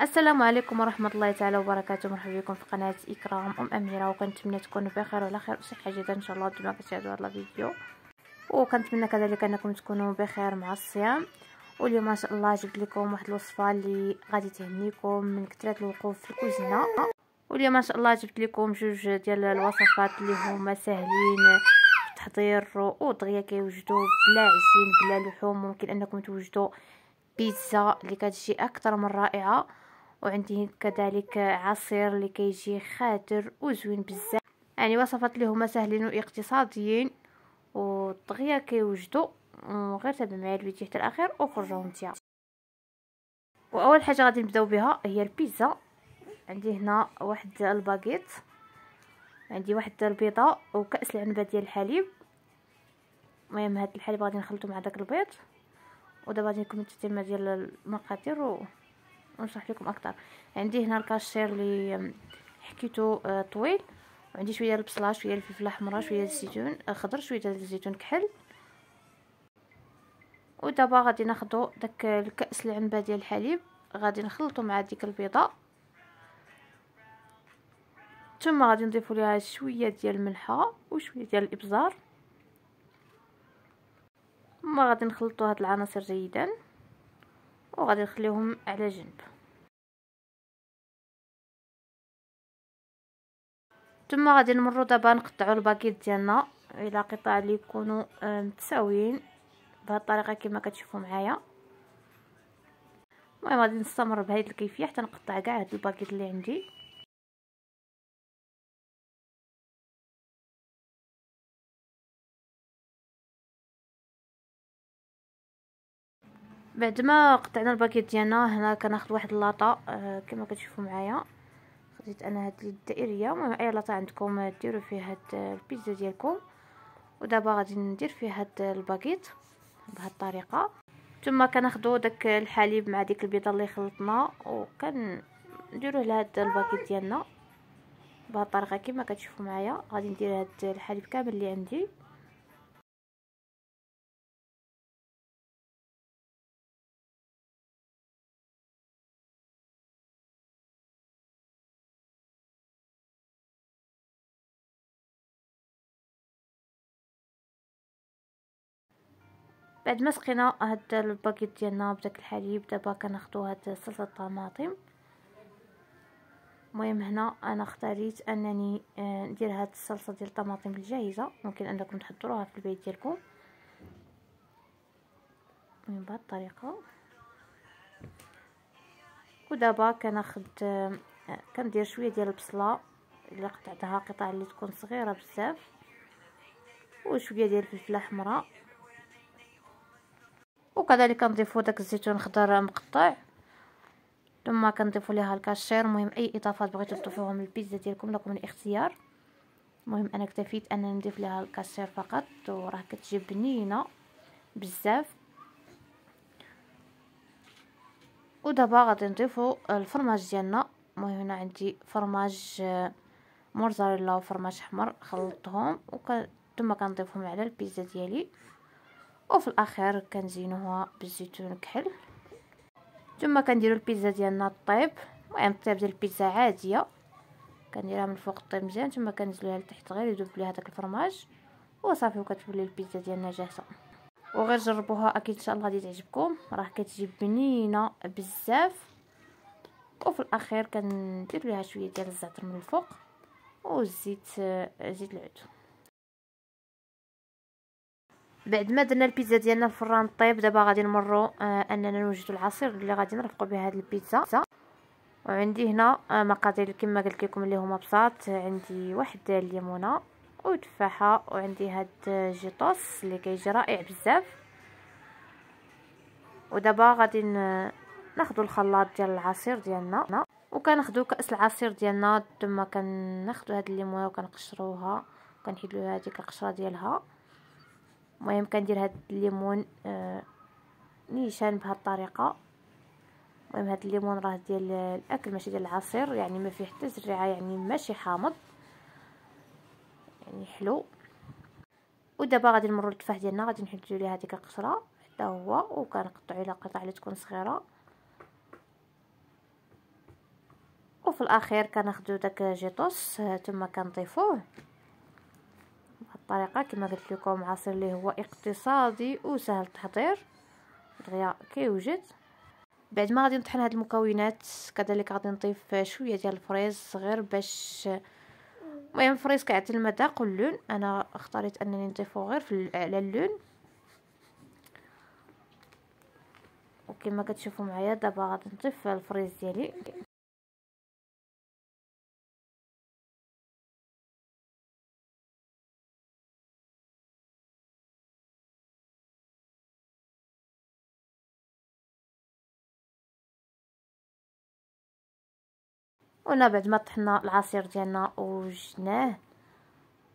السلام عليكم ورحمه الله تعالى وبركاته. مرحبا بكم في قناه اكرام اميره، وكنتمنى تكونوا بخير وعلى خير وصحه جيده ان شاء الله ديما كتشاهدوا هذا الفيديو. وكنتمنى كذلك انكم تكونوا بخير مع الصيام. واليوم ما شاء الله جبت لكم واحد الوصفه اللي غادي تهنيكم من كثره الوقوف في الكوزينه. واليوم ما شاء الله جبت لكم جوج ديال الوصفات اللي هما ساهلين في التحضير ودغيا كيوجدوا بلا عجين بلا لحوم. ممكن انكم توجدوا بيتزا اللي كتجي اكثر من رائعه، وعندي كذلك عصير اللي كيجي خاطر وزوين بزاف. يعني وصفات اللي هما ساهلين واقتصاديين ودغيا كيوجدوا، وغير تابع معايا الفيديو حتى الاخير وخرجوا نتيا. واول حاجه غادي نبداو بها هي البيتزا. عندي هنا واحد الباكيت، عندي واحد البيضه وكاس العنبه ديال الحليب. المهم هاد الحليب غادي نخلطو مع داك البيض، ودابا غادي نكمل التتمه ديال المقادير ونشرح لكم اكثر. عندي هنا الكاشير اللي حكيته طويل، وعندي شويه البصله، شويه الفلفله الحمراء، شويه الزيتون خضر، شويه الزيتون كحل. ودابا غادي ناخذوا داك الكاس العنبه ديال الحليب، غادي نخلطو مع ديك البيضه، ثم غادي نضيفوا ليها شويه ديال الملحه وشويه ديال الابزار، ثم غادي نخلطوا هاد العناصر جيدا وغادي نخليهم على جنب. ثم غادي نمروا دابا نقطعوا الباكيت ديالنا الى قطع اللي يكونوا متساويين بهذه الطريقه كما كتشوفوا معايا. المهم غادي نستمر بهذه الكيفيه حتى نقطع كاع هاد الباكيت اللي عندي. بعد ما قطعنا الباكيت ديالنا هنا كناخذ واحد اللاطه كما كتشوفوا معايا. خديت انا هاد الدائريه، المهم اي لاطه عندكم ديروا فيها هاد البيتزا ديالكم. ودابا غادي ندير فيها هاد الباكيت بهذه الطريقه، ثم كناخذوا داك الحليب مع ديك البيضه اللي خلطنا وكنديروه لهاد الباكيت ديالنا بهذه الطريقه كما كتشوفوا معايا. غادي ندير هاد الحليب كامل اللي عندي. بعد ما سقينا هاد الباكيت ديالنا بداك الحليب، دابا كناخذوا هاد صلصه الطماطم. المهم هنا انا اختاريت انني ندير هاد الصلصه ديال الطماطم الجاهزه، ممكن انكم تحضروها في البيت ديالكم من بهذه الطريقه. ودابا كناخذ كندير شويه ديال البصله اللي قطعتها قطع اللي تكون صغيره بزاف، وشويه ديال الفلفله حمراء، وكذلك كنضيفوا داك الزيتون الخضر مقطع، ثم كنضيفوا ليها الكاشير. المهم اي اضافات بغيتو تضيفوهم للبيتزا ديالكم لكم الاختيار. المهم انا اكتفيت انني نضيف ليها الكاشير فقط، وراه كتجي بنينه بزاف. ودابا غادي نضيفوا الفرماج ديالنا. المهم هنا عندي فرماج موزاريلا وفرماج احمر خلطتهم ثم كنضيفهم على البيتزا ديالي، وفي الاخير كنزينوها بالزيتون كحل. ثم كنديروا البيتزا ديالنا الطيب. المهم الطيب ديال البيتزا عاديه كنديرها من فوق الطيب مزيان، ثم كنزلوها لتحت غير يذوب ليها داك الفرماج وصافي، وكتولي البيتزا ديالنا جاهزه. وغير جربوها اكيد ان شاء الله غادي تعجبكم، راه كتجي بنينه بزاف. وفي الاخير كندير ليها شويه ديال الزعتر من الفوق والزيت زيت العود. بعد ما درنا البيتزا ديالنا في الفران طيب، دابا غادي نمروا اننا نوجدوا العصير اللي غادي نرفقوا به هذه البيتزا. وعندي هنا مقادير كما قلت لكم اللي هما بساط. عندي واحد الليمونه وتفاحه، وعندي هاد جيتوس اللي كيجي رائع بزاف. ودابا غادي ناخذوا الخلاط ديال العصير ديالنا، وكناخذوا كاس العصير ديالنا، ثم كناخذوا هاد الليمونه وكنقشروها وكنحيدوا هذيك القشره ديالها. المهم كندير هاد الليمون نيشان بهذه الطريقه. المهم هاد الليمون راه ديال الاكل ماشي ديال العصير، يعني ما فيه حتى زريعه، يعني ماشي حامض، يعني حلو. ودابا غادي نمروا للتفاح ديالنا، غادي نحيدوا ليه هذيك القشره حتى هو، وكنقطعوا الى قطع اللي تكون صغيره. وفي الاخير كناخذوا داك جيتوس ثم كنضيفوه بهذه الطريقه. كما قلت لكم عصير اللي هو اقتصادي وسهل التحضير دغيا كيوجد. بعد ما غادي نطحن هاد المكونات كذلك غادي نضيف شويه ديال الفريز غير باش المهم الفريز كيعطي المذاق واللون. انا اختاريت انني نضيفه غير على اللون. وكما كتشوفوا معايا دابا غادي نضيف الفريز ديالي. وهنا بعد ما طحنا العصير ديالنا ووجدناه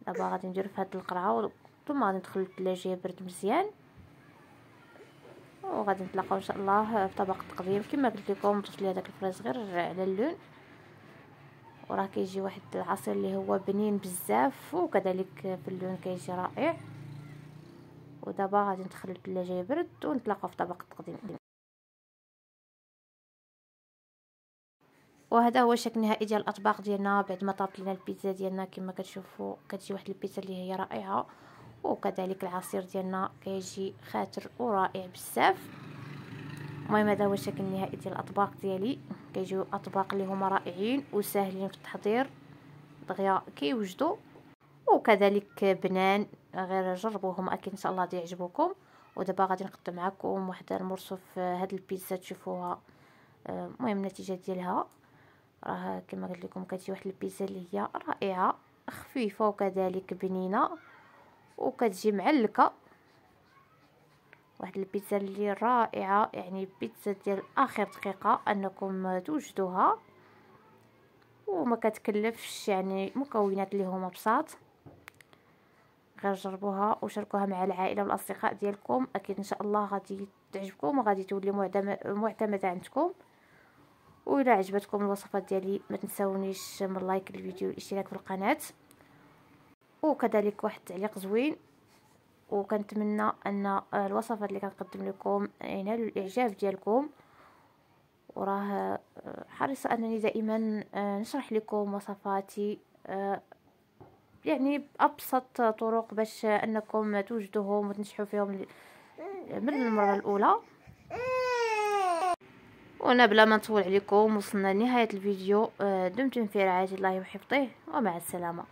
دابا غادي ندير في هذه القرعه ثم غادي ندخل للثلاجه يبرد مزيان. وغادي نتلاقاو ان شاء الله في طبق التقديم. كما قلت لكم ضفت لي هذاك الفريز غير على اللون وراه كيجي واحد العصير اللي هو بنين بزاف وكذلك في اللون كيجي رائع. ودابا غادي ندخل للثلاجه يبرد ونتلاقاو في طبق التقديم. وهذا هو الشكل النهائي ديال الاطباق ديالنا بعد ما طابت لنا البيتزا ديالنا. كما كتشوفوا كتجي واحد البيتزا اللي هي رائعه وكذلك العصير ديالنا كيجي خاتر ورائع بزاف. المهم هذا هو الشكل النهائي ديال الاطباق ديالي. كيجيو اطباق اللي هما رائعين وساهلين في التحضير دغيا كيوجدوا وكذلك بنان. غير جربوهم اكيد ان شاء الله غادي يعجبوكم. ودابا غادي نقدم معكم واحد المرصوف هاد البيتزا تشوفوها. المهم النتيجه ديالها راه كما قلت لكم كتجي واحد البيتزا اللي هي رائعه خفيفه وكذلك بنينه وكتجي معلكه. واحد البيتزا اللي رائعه يعني بيتزا ديال اخر دقيقه انكم توجدوها وما كتكلفش يعني مكونات اللي هما بساط. غير جربوها وشاركوها مع العائله والاصدقاء ديالكم اكيد ان شاء الله غادي تعجبكم وغادي تولي معتمده عندكم. وإلا عجبتكم الوصفات ديالي ما تنساونيش من لايك الفيديو والاشتراك في القناه وكذلك واحد التعليق زوين. وكنتمنى ان الوصفات اللي كنقدم لكم ينالوا الاعجاب ديالكم. وراه حريصه انني دائما نشرح لكم وصفاتي يعني بابسط طرق باش انكم توجدوهم وتنجحوا فيهم من المره الاولى. وانا بلا ما نطول عليكم وصلنا لنهايه الفيديو. دمتم في رعايه الله وحفظه ومع السلامه.